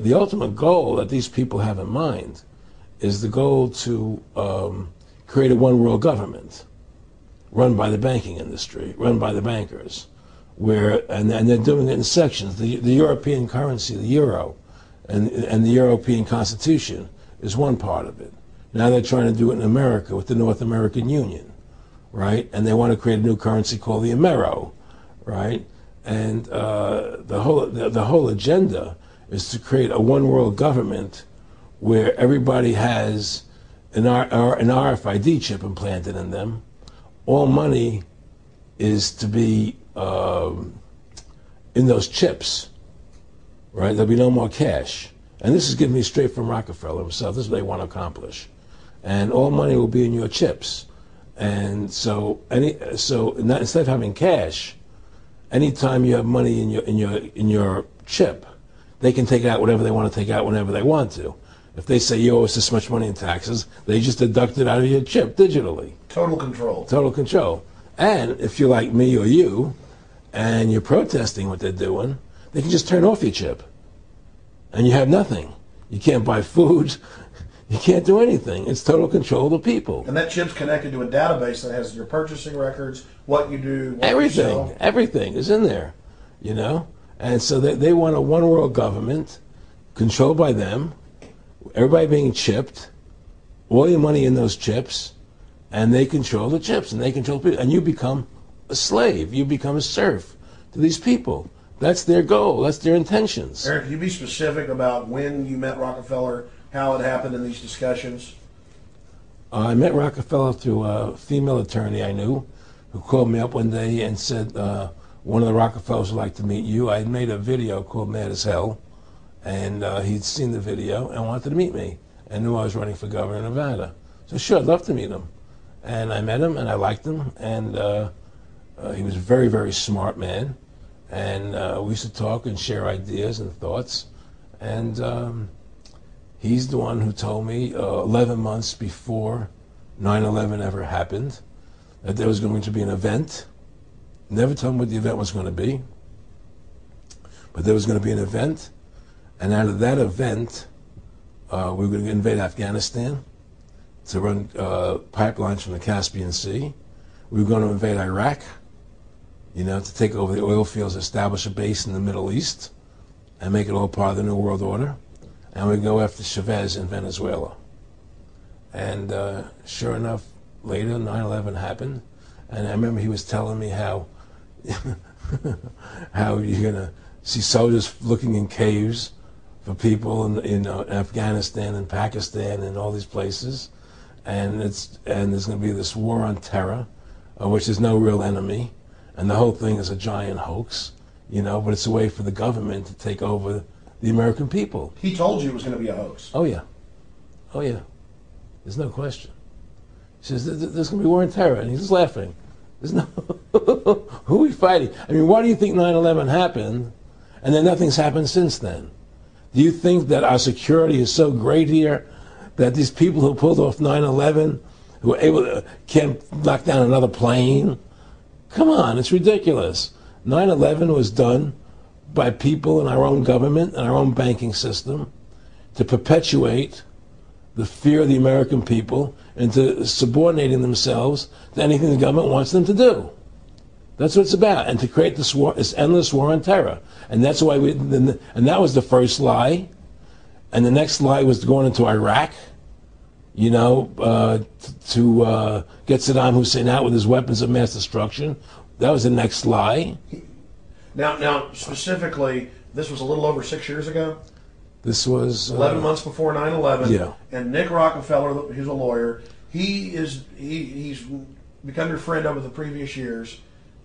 the ultimate goal that these people have in mind is the goal to create a one world government run by the banking industry, run by the bankers, and they're doing it in sections. The European currency, the euro, and the European Constitution is one part of it. Now they're trying to do it in America with the North American Union, right? And they want to create a new currency called the Amero, right? And the whole agenda is to create a one world government where everybody has an RFID chip implanted in them. All money is to be in those chips, right? There'll be no more cash. And this is given me straight from Rockefeller himself. This is what they want to accomplish. And all money will be in your chips. And so instead of having cash, anytime you have money in your chip, they can take out whatever they want to take out whenever they want to. If they say you owe us this much money in taxes, they just deduct it out of your chip digitally. Total control. Total control. And if you're like me or you, and you're protesting what they're doing, they can just turn off your chip. And you have nothing. You can't buy food. You can't do anything. It's total control of the people. And that chip's connected to a database that has your purchasing records, what you do, what everything, you sell. Everything is in there, you know? And so they want a one world government controlled by them, everybody being chipped, all your money in those chips, and they control the chips, and they control people. And you become a slave. You become a serf to these people. That's their goal. That's their intentions. Eric, can you be specific about when you met Rockefeller, how it happened in these discussions? I met Rockefeller through a female attorney I knew who called me up one day and said, one of the Rockefellers would like to meet you. I had made a video called Mad as Hell, and he'd seen the video and wanted to meet me and knew I was running for governor of Nevada. So sure, I'd love to meet him. And I met him, and I liked him, and he was a very, very smart man. And we used to talk and share ideas and thoughts. And he's the one who told me 11 months before 9/11 ever happened that there was going to be an event. Never told him what the event was going to be, but there was going to be an event. And out of that event, we were going to invade Afghanistan to run pipelines from the Caspian Sea. We were going to invade Iraq, you know, to take over the oil fields, establish a base in the Middle East, and make it all part of the New World Order. And we go after Chavez in Venezuela. And sure enough, later 9/11 happened, and I remember he was telling me how how you're gonna see soldiers looking in caves for people in Afghanistan and Pakistan and all these places, and there's going to be this war on terror, which is no real enemy, and the whole thing is a giant hoax, you know. But it's a way for the government to take over the American people. He told you it was going to be a hoax. Oh yeah, oh yeah. There's no question. He says there's going to be war on terror, and he's just laughing. There's no who are we fighting? I mean, why do you think 9/11 happened, and then nothing's happened since then? Do you think that our security is so great here that these people who pulled off 9/11, who were able to, can't knock down another plane? Come on, it's ridiculous. 9/11 was done by people in our own government and our own banking system to perpetuate the fear of the American people into subordinating themselves to anything the government wants them to do. That's what it's about, and to create this war, this endless war on terror. And that's why and that was the first lie. And the next lie was going into Iraq, you know, to get Saddam Hussein out with his weapons of mass destruction. That was the next lie. Now, specifically, this was a little over 6 years ago. This was 11 months before 9/11. Yeah. And Nick Rockefeller, who's a lawyer, he's become your friend over the previous years,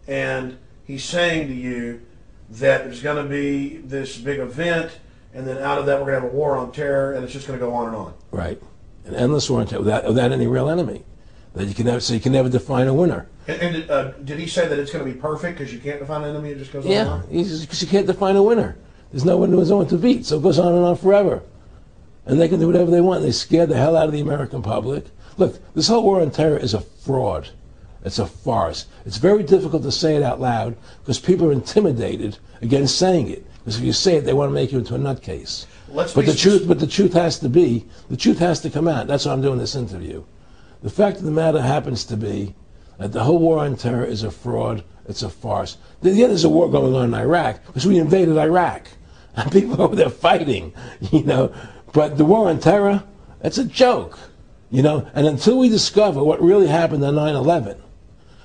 and he's saying to you that there's going to be this big event, and then out of that we're going to have a war on terror, and it's just going to go on and on. Right, an endless war on terror without any real enemy. That you can never, so you can never define a winner. And did he say that it's going to be perfect because you can't define an enemy? It just goes on and on. Yeah, because you can't define a winner. There's no one to beat, so it goes on and on forever. And they can do whatever they want. They scared the hell out of the American public. Look, this whole war on terror is a fraud. It's a farce. It's very difficult to say it out loud because people are intimidated against saying it. Because if you say it, they want to make you into a nutcase. But the truth has to come out. That's why I'm doing this interview. The fact of the matter happens to be that the whole war on terror is a fraud. It's a farce. Yeah, there's a war going on in Iraq because we invaded Iraq. And people over there fighting, you know. But the war on terror, it's a joke, you know. And until we discover what really happened on 9/11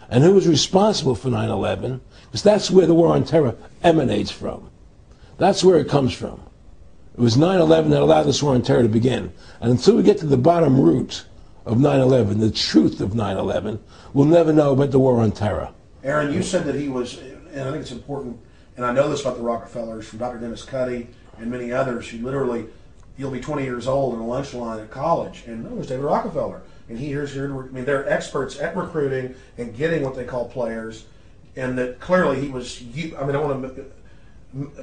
and who was responsible for 9/11, because that's where the war on terror emanates from. That's where it comes from. It was 9/11 that allowed this war on terror to begin. And until we get to the bottom root of 9/11, the truth of 9/11, we'll never know about the war on terror. Aaron, you said that he was, and I think it's important, and I know this about the Rockefellers from Dr. Dennis Cuddy and many others who literally, you'll be 20 years old in a lunch line at college, and there's David Rockefeller. And here's here. I mean, they're experts at recruiting and getting what they call players, and that clearly he was. I mean, I want to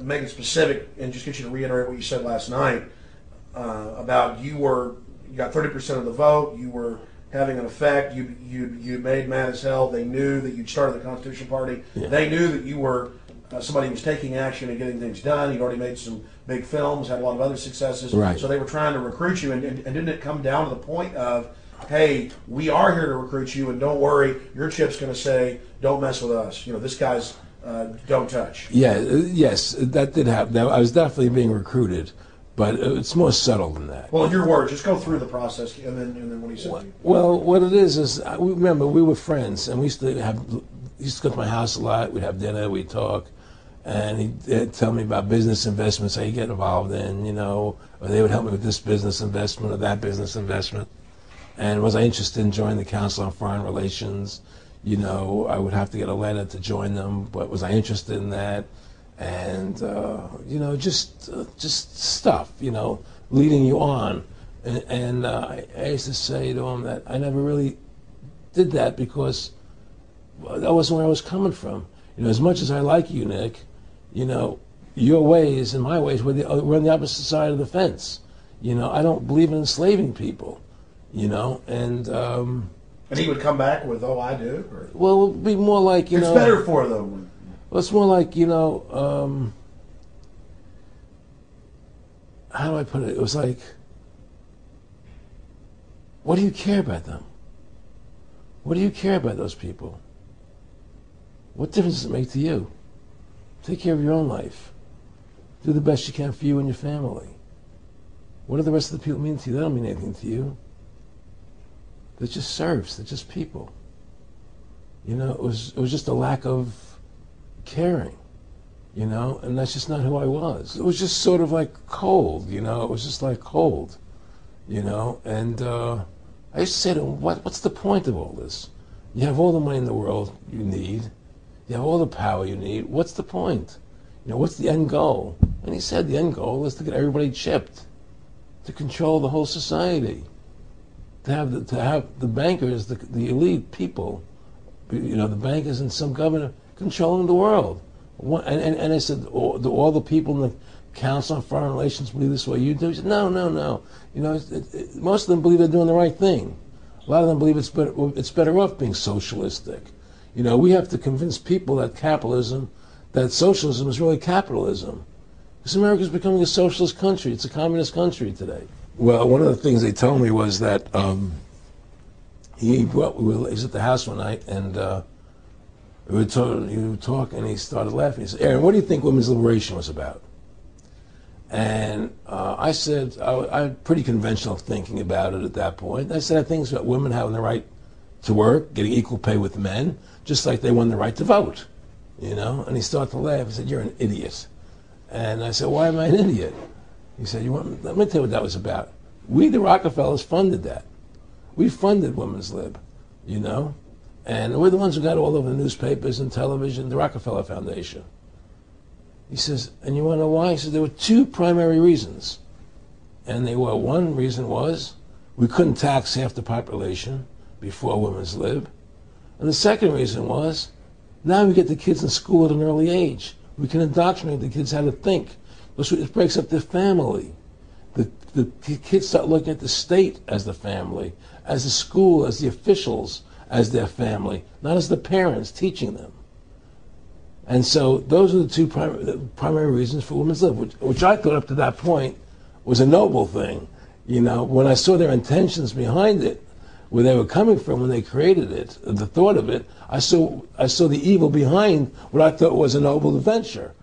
make it specific and just get you to reiterate what you said last night about you got 30% of the vote. You were having an effect. You made mad as hell. They knew that you'd started the Constitution Party. Yeah. They knew that you were somebody who was taking action and getting things done. You'd already made some big films, had a lot of other successes. Right. So they were trying to recruit you, and didn't it come down to the point of, hey, we are here to recruit you, and don't worry, your chip's going to say, don't mess with us. You know, this guy's don't touch. Yeah, yes, that did happen. I was definitely being recruited, but it's more subtle than that. Well, in your words, just go through the process, and then what he said. Well, what it is remember, we were friends, and he used to go to my house a lot. We'd have dinner, we'd talk, and he'd tell me about business investments that he'd get involved in, you know, or they would help me with this business investment or that business investment. And was I interested in joining the Council on Foreign Relations? You know, I would have to get a letter to join them, but was I interested in that? And, you know, just stuff, you know, leading you on. And I used to say to him that I never really did that because that wasn't where I was coming from. You know, as much as I like you, Nick, you know, your ways and my ways, we're on the opposite side of the fence. You know, I don't believe in enslaving people, you know, and he would come back with, oh, I do? Or? Well, it would be more like, you know. It's better for them. Well, it's more like, you know, how do I put it? It was like, what do you care about them? What do you care about those people? What difference does it make to you? Take care of your own life. Do the best you can for you and your family. What do the rest of the people mean to you? They don't mean anything to you. They're just serfs. They're just people. You know, it was just a lack of caring, you know, and that's just not who I was. It was just sort of like cold, you know. It was just like cold, you know. And I used to say to him, what's the point of all this? You have all the money in the world you need. You have all the power you need. What's the point? You know, what's the end goal? And he said the end goal is to get everybody chipped, to control the whole society, to have the bankers, the elite people, you know, the bankers and some governor controlling the world. And I said, do all the people in the Council on Foreign Relations believe this way you do? He said, no. You know, most of them believe they're doing the right thing. A lot of them believe it's better off being socialistic. You know, we have to convince people that socialism is really capitalism. Because America's becoming a socialist country. It's a communist country today. Well, one of the things they told me was that he was at the house one night, and he would talk, and he started laughing. He said, Aaron, what do you think women's liberation was about? And I said, I had pretty conventional thinking about it at that point. I said, I think it's about women having the right to work, getting equal pay with men, just like they won the right to vote, you know? And he started to laugh. He said, you're an idiot. And I said, why am I an idiot? He said, let me tell you what that was about. We, the Rockefellers, funded that. We funded women's lib, you know? And we're the ones who got all over the newspapers and television, the Rockefeller Foundation. He says, and you want to know why? He said, there were two primary reasons. And one reason was we couldn't tax half the population before women's lib. And the second reason was, now we get the kids in school at an early age. We can indoctrinate the kids how to think. It breaks up their family. The kids start looking at the state as the family, as the school, as the officials, as their family, not as the parents teaching them. And so those are the two primary reasons for women's lib, which I thought up to that point was a noble thing. You know, when I saw their intentions behind it, where they were coming from when they created it, the thought of it, I saw the evil behind what I thought was a noble adventure.